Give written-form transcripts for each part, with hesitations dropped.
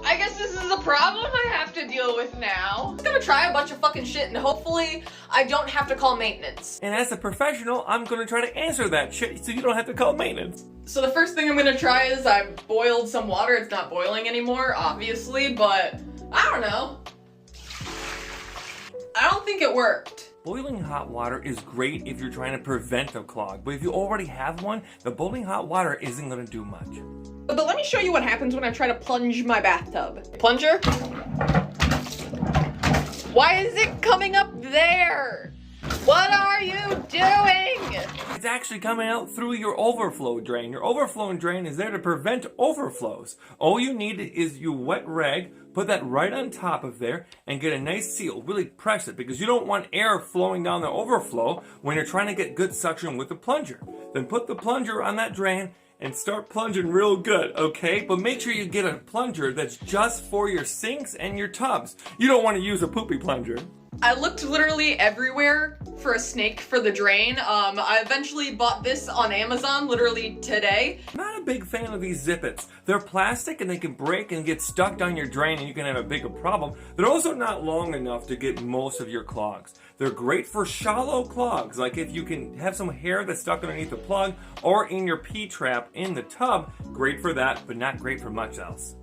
I guess this is a problem I have to deal with now. I'm gonna try a bunch of fucking shit and hopefully I don't have to call maintenance. And as a professional, I'm gonna try to answer that shit so you don't have to call maintenance. So the first thing I'm gonna try is I boiled some water. It's not boiling anymore, obviously, but I don't know. I don't think it worked. Boiling hot water is great if you're trying to prevent a clog, but if you already have one, the boiling hot water isn't gonna do much. But let me show you what happens when I try to plunge my bathtub. Plunger? Why is it coming up there? What are you doing? It's actually coming out through your overflow drain. Your overflow drain is there to prevent overflows. All you need is your wet rag, put that right on top of there, and get a nice seal. Really press it because you don't want air flowing down the overflow when you're trying to get good suction with the plunger. Then put the plunger on that drain and start plunging real good, okay? But make sure you get a plunger that's just for your sinks and your tubs. You don't want to use a poopy plunger. I looked literally everywhere for a snake for the drain. I eventually bought this on Amazon literally today. I'm not a big fan of these Zippets. They're plastic and they can break and get stuck down your drain and you can have a bigger problem. They're also not long enough to get most of your clogs. They're great for shallow clogs, like if you can have some hair that's stuck underneath the plug or in your P-trap in the tub, great for that, but not great for much else.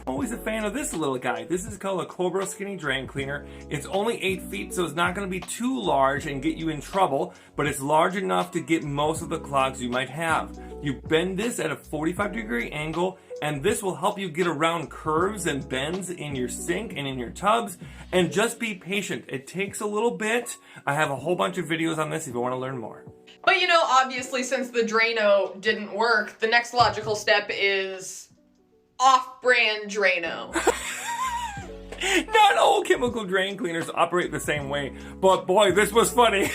Always a fan of this little guy. This is called a Cobra Skinny Drain Cleaner. It's only 8 feet, so it's not going to be too large and get you in trouble, but it's large enough to get most of the clogs you might have. You bend this at a 45-degree angle, and this will help you get around curves and bends in your sink and in your tubs, and just be patient. It takes a little bit. I have a whole bunch of videos on this if you want to learn more. But you know, obviously since the Drano didn't work, the next logical step is off-brand Drano. Not all chemical drain cleaners operate the same way, but boy, this was funny.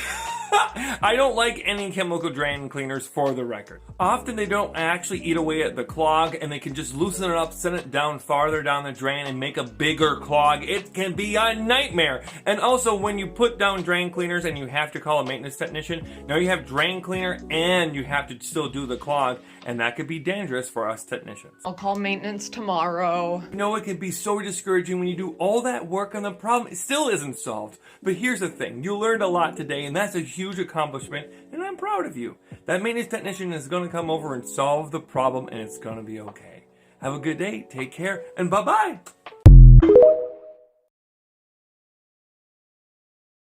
I don't like any chemical drain cleaners, for the record. Often they don't actually eat away at the clog and they can just loosen it up, send it down farther down the drain and make a bigger clog. It can be a nightmare. And also when you put down drain cleaners and you have to call a maintenance technician, now you have drain cleaner and you have to still do the clog, and that could be dangerous for us technicians. I'll call maintenance tomorrow. You know, it can be so discouraging when you do all that work and the problem still isn't solved. But here's the thing, you learned a lot today and that's a huge accomplishment and I'm proud of you. That maintenance technician is going to come over and solve the problem and it's going to be okay. Have a good day, take care, and bye-bye!